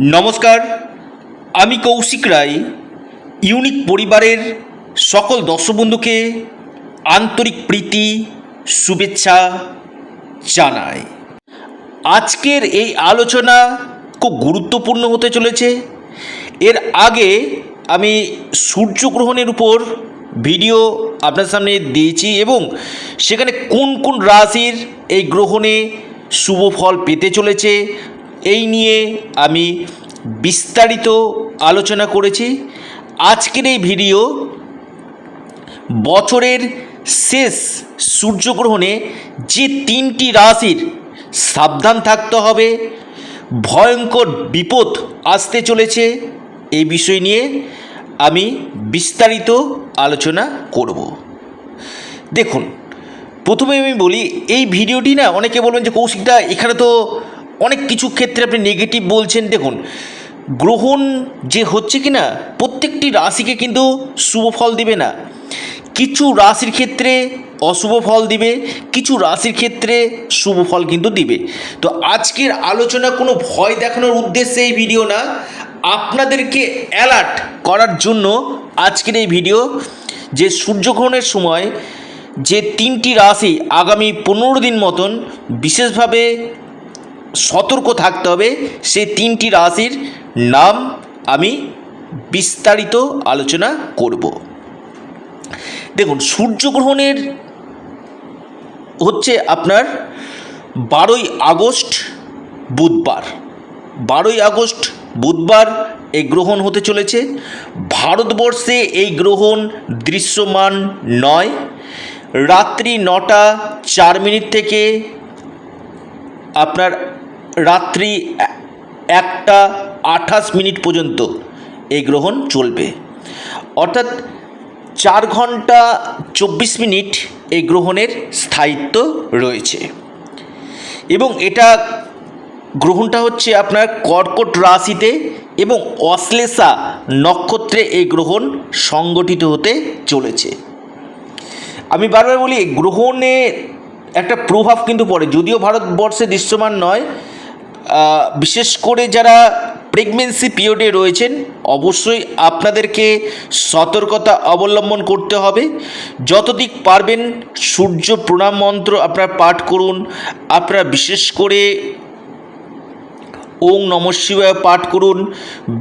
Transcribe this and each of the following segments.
নমস্কার, আমি কৌশিক রায় ইউনিক পরিবারের সকল দর্শক বন্ধুকে আন্তরিক প্রীতি শুভেচ্ছা জানাই। আজকের এই আলোচনা খুব গুরুত্বপূর্ণ হতে চলেছে। এর আগে আমি সূর্যগ্রহণের উপর ভিডিও আপনার সামনে দিয়েছি এবং সেখানে কোন কোন রাশির এই গ্রহণে শুভ ফল পেতে চলেছে এই নিয়ে আমি বিস্তারিত আলোচনা করেছি। আজকের এই ভিডিও বছরের শেষ সূর্যগ্রহণে যে তিনটি রাশির সাবধান থাকতে হবে, ভয়ঙ্কর বিপদ আসতে চলেছে, এই বিষয় নিয়ে আমি বিস্তারিত আলোচনা করব। দেখুন, প্রথমে আমি বলি, এই ভিডিওটি না অনেকে বলবেন যে কৌশিকদা এখানে তো অনেক কিছু ক্ষেত্রে আপনি নেগেটিভ বলছেন। দেখুন, গ্রহণ যে হচ্ছে কি না প্রত্যেকটি রাশিকে কিন্তু শুভ ফল দিবে না। কিছু রাশির ক্ষেত্রে অশুভ ফল দিবে, কিছু রাশির ক্ষেত্রে শুভ ফল কিন্তু দিবে। তো আজকের আলোচনা কোনো ভয় দেখানোর উদ্দেশ্যে এই ভিডিও না, আপনাদেরকে অ্যালার্ট করার জন্য আজকের এই ভিডিও। যে সূর্যগ্রহণের সময় যে তিনটি রাশি আগামী 15 দিন মতন বিশেষভাবে সতর্ক থাকতে হবে, সেই তিনটি রাশির নাম আমি বিস্তারিত আলোচনা করব। দেখুন, সূর্যগ্রহণের হচ্ছে আপনার 12ই আগস্ট বুধবার। 12ই আগস্ট বুধবার এই গ্রহণ হতে চলেছে। ভারতবর্ষে এই গ্রহণ দৃশ্যমান নয়। রাত্রি 9টা 4 মিনিট থেকে আপনার রাত্রি 1টা 28 মিনিট পর্যন্ত এই গ্রহণ চলবে, অর্থাৎ 4 ঘন্টা 24 মিনিট এই গ্রহণের স্থায়িত্ব রয়েছে। এবং এটা গ্রহণটা হচ্ছে আপনার কর্কট রাশিতে এবং অশ্লেষা নক্ষত্রে এই গ্রহণ সংগঠিত হতে চলেছে। আমি বারবার বলি, গ্রহণে একটা প্রভাব কিন্তু পড়ে, যদিও ভারতবর্ষে দৃশ্যমান নয়। বিশেষ করে যারা প্রেগনেন্সি পিরিয়ডে রয়েছেন অবশ্যই আপনাদেরকে সতর্কতা অবলম্বন করতে হবে। যতদিক পারবেন সূর্য প্রণাম মন্ত্র আপনারা পাঠ করুন। আপনারা বিশেষ করে ওং নমঃ শিবায় পাঠ করুন,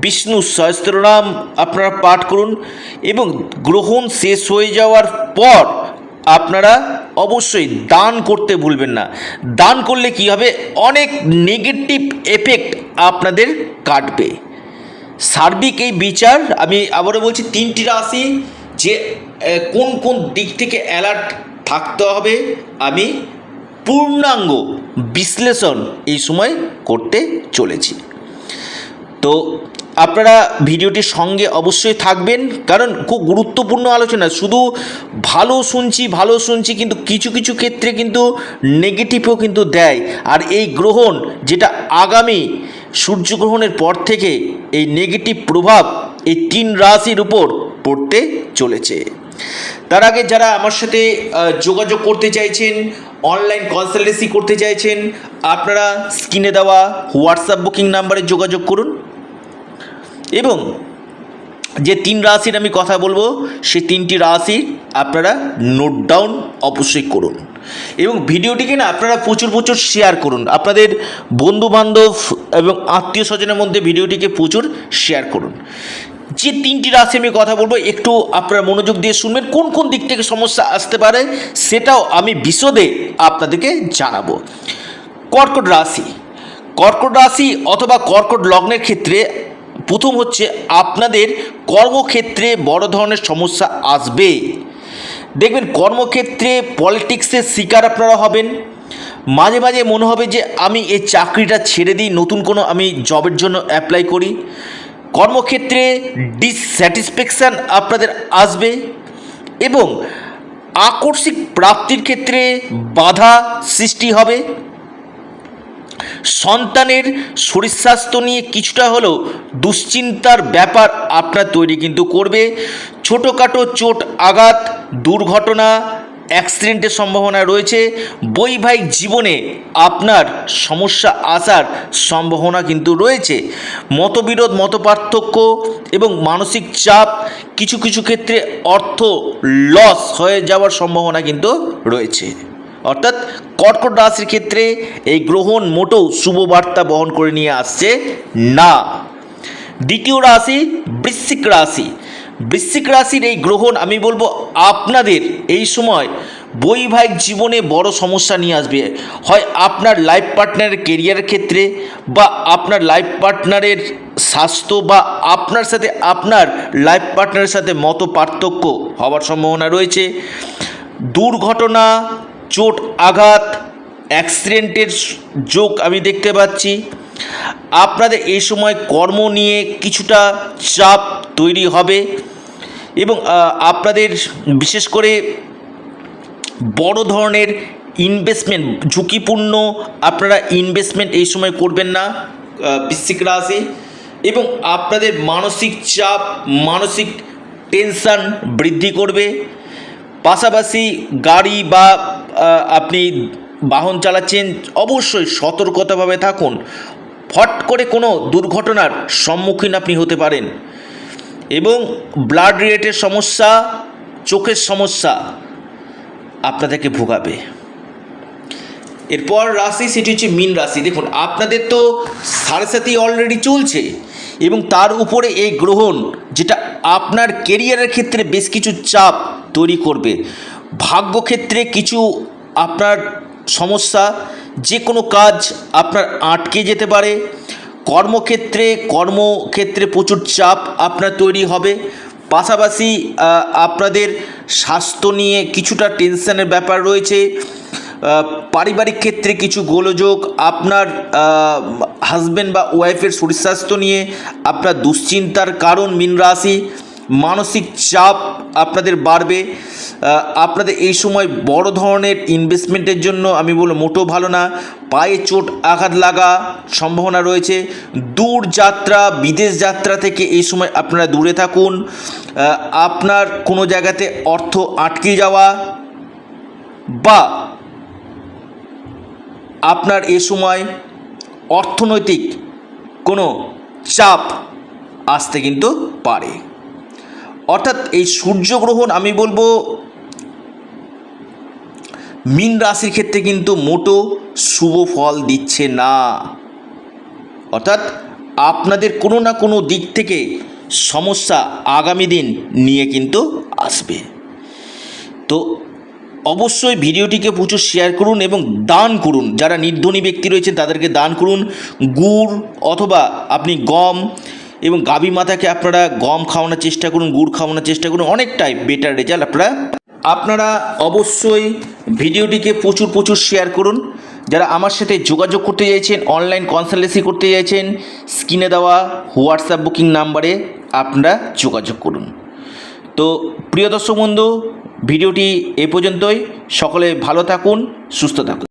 বিষ্ণু সহস্রনাম আপনারা পাঠ করুন এবং গ্রহণ শেষ হয়ে যাওয়ার পর আপনারা অবশ্যই দান করতে ভুলবেন না। দান করলে কি হবে, অনেক নেগেটিভ এফেক্ট আপনাদের কাটবে। সার্বিক এই বিচার আমি আবারও বলছি, তিনটি রাশি যে কোন কোন দিক থেকে অ্যালার্ট থাকতে হবে আমি পূর্ণাঙ্গ বিশ্লেষণ এই সময় করতে চলেছি। তো আপনারা ভিডিওটির সঙ্গে অবশ্যই থাকবেন, কারণ খুব গুরুত্বপূর্ণ আলোচনা। শুধু ভালো শুনছি কিন্তু কিছু কিছু ক্ষেত্রে কিন্তু নেগেটিভও কিন্তু দেয়। আর এই গ্রহণ যেটা আগামী সূর্যগ্রহণের পর থেকে এই নেগেটিভ প্রভাব এই 3 রাশির উপর পড়তে চলেছে। তার আগে যারা আমার সাথে যোগাযোগ করতে চাইছেন, অনলাইন কনসালটেন্সি করতে চাইছেন, আপনারা স্ক্রিনে দেওয়া হোয়াটসঅ্যাপ বুকিং নাম্বারে যোগাযোগ করুন এবং যে 3 রাশির আমি কথা বলবো সেই 3টি রাশি আপনারা নোট ডাউন অবশ্যই করুন এবং ভিডিওটিকে না আপনারা প্রচুর শেয়ার করুন। আপনাদের বন্ধুবান্ধব এবং আত্মীয় স্বজনের মধ্যে ভিডিওটিকে প্রচুর শেয়ার করুন। যে 3টি রাশি আমি কথা বলবো একটু আপনারা মনোযোগ দিয়ে শুনবেন। কোন কোন দিক থেকে সমস্যা আসতে পারে সেটাও আমি বিশদে আপনাদেরকে জানাবো। কর্কট রাশি অথবা কর্কট লগ্নের ক্ষেত্রে প্রথম হচ্ছে আপনাদের কর্মক্ষেত্রে বড় ধরনের সমস্যা আসবে। দেখবেন কর্মক্ষেত্রে পলিটিক্সের শিকার আপনারা হবেন। মাঝে মাঝে মনে হবে যে আমি এই চাকরিটা ছেড়ে দিই, নতুন কোনো আমি জবের জন্য অ্যাপ্লাই করি। কর্মক্ষেত্রে ডিসস্যাটিসফ্যাকশান আপনাদের আসবে এবং আকস্মিক প্রাপ্তির ক্ষেত্রে বাধা সৃষ্টি হবে। সন্তানের শরীর স্বাস্থ্য নিয়ে কিছুটা হলেও দুশ্চিন্তার ব্যাপার আপনার তৈরি কিন্তু করবে। ছোটোখাটো চোট আঘাত দুর্ঘটনা অ্যাক্সিডেন্টের সম্ভাবনা রয়েছে। বৈবাহিক জীবনে আপনার সমস্যা আসার সম্ভাবনা কিন্তু রয়েছে। মতবিরোধ, মতপার্থক্য এবং মানসিক চাপ, কিছু কিছু ক্ষেত্রে অর্থ লস হয়ে যাওয়ার সম্ভাবনা কিন্তু রয়েছে। অর্থাৎ কর্কট রাশির ক্ষেত্রে এই গ্রহণ মোটেও শুভ বার্তা বহন করে নিয়ে আসছে না। দ্বিতীয় রাশি বৃশ্চিক রাশি। বৃশ্চিক রাশির এই গ্রহণ আমি বলবো আপনাদের এই সময় বৈবাহিক জীবনে বড় সমস্যা নিয়ে আসবে। হয় আপনার লাইফ পার্টনারের কেরিয়ারের ক্ষেত্রে, বা আপনার লাইফ পার্টনারের স্বাস্থ্য, বা আপনার সাথে আপনার লাইফ পার্টনারের সাথে মত পার্থক্য হওয়ার সম্ভাবনা রয়েছে। দুর্ঘটনা, চোট আঘাত, অ্যাক্সিডেন্টের যোগ আমি দেখতে পাচ্ছি। আপনাদের এই সময় কর্ম নিয়ে কিছুটা চাপ তৈরি হবে এবং আপনাদের বিশেষ করে বড় ধরনের ইনভেস্টমেন্ট, ঝুঁকিপূর্ণ আপনারা ইনভেস্টমেন্ট এই সময় করবেন না বৃশ্চিক রাশি। এবং আপনাদের মানসিক চাপ, মানসিক টেনশন বৃদ্ধি করবে। পাশাপাশি গাড়ি বা আপনি বাহন চালাচ্ছেন, অবশ্যই সতর্কতাভাবে থাকুন। ফট করে কোনো দুর্ঘটনার সম্মুখীন আপনি হতে পারেন। এবং ব্লাড রিলেটেড সমস্যা, চোখের সমস্যা আপনাদেরকে ভোগাবে। এরপর রাশি, সেটি হচ্ছে মীন রাশি। দেখুন, আপনাদের তো সাড়ে অলরেডি চলছে এবং তার উপরে এই গ্রহণ, যেটা আপনার কেরিয়ারের ক্ষেত্রে বেশ কিছু চাপ তৈরি করবে। ভাগ্যক্ষেত্রে কিছু আপনার সমস্যা, যে কোনো কাজ আপনার আটকে যেতে পারে। কর্মক্ষেত্রে প্রচুর চাপ আপনার তৈরি হবে। পাশাপাশি আপনাদের স্বাস্থ্য নিয়ে কিছুটা টেনশনের ব্যাপার রয়েছে। পারিবারিক ক্ষেত্রে কিছু গোলযোগ, আপনার হাজব্যান্ড বা ওয়াইফের শরীর স্বাস্থ্য নিয়ে আপনার দুশ্চিন্তার কারণ মীন রাশি। মানসিক চাপ আপনাদের বাড়বে। আপনাদের এই সময় বড় ধরনের ইনভেস্টমেন্টের জন্য আমি বলবো মোটেও ভালো না। পায়ে চোট আঘাত লাগা সম্ভাবনা রয়েছে। দূর যাত্রা, বিদেশ যাত্রা থেকে এই সময় আপনারা দূরে থাকুন। আপনার কোনো জায়গাতে অর্থ আটকে যাওয়া, বা আপনার এ সময় অর্থনৈতিক কোনো চাপ আসতে কিন্তু পারে। অর্থাৎ এই সূর্যগ্রহণ আমি বলবো মীন রাশির ক্ষেত্রে কিন্তু মোটো শুভ ফল দিচ্ছে না। অর্থাৎ আপনাদের কোনো না কোনো দিক থেকে সমস্যা আগামী দিন নিয়ে কিন্তু আসবে। তো অবশ্যই ভিডিওটিকে প্রচুর শেয়ার করুন এবং দান করুন। যারা নির্ধনী ব্যক্তি রয়েছেন তাদেরকে দান করুন। গুড় অথবা আপনি গম এবং গাভী মাতাকে আপনারা গম খাওয়ানোর চেষ্টা করুন, গুড় খাওয়ানোর চেষ্টা করুন, অনেকটাই বেটার রেজাল্ট আপনারা অবশ্যই ভিডিওটিকে প্রচুর শেয়ার করুন। যারা আমার সাথে যোগাযোগ করতে চাইছেন, অনলাইন কনসালটেন্সি করতে চাইছেন, স্ক্রিনে দেওয়া হোয়াটসঅ্যাপ বুকিং নাম্বারে আপনারা যোগাযোগ করুন। তো প্রিয় দর্শক বন্ধু, ভিডিওটি এ পর্যন্তই। সকলে ভালো থাকুন, সুস্থ থাকুন।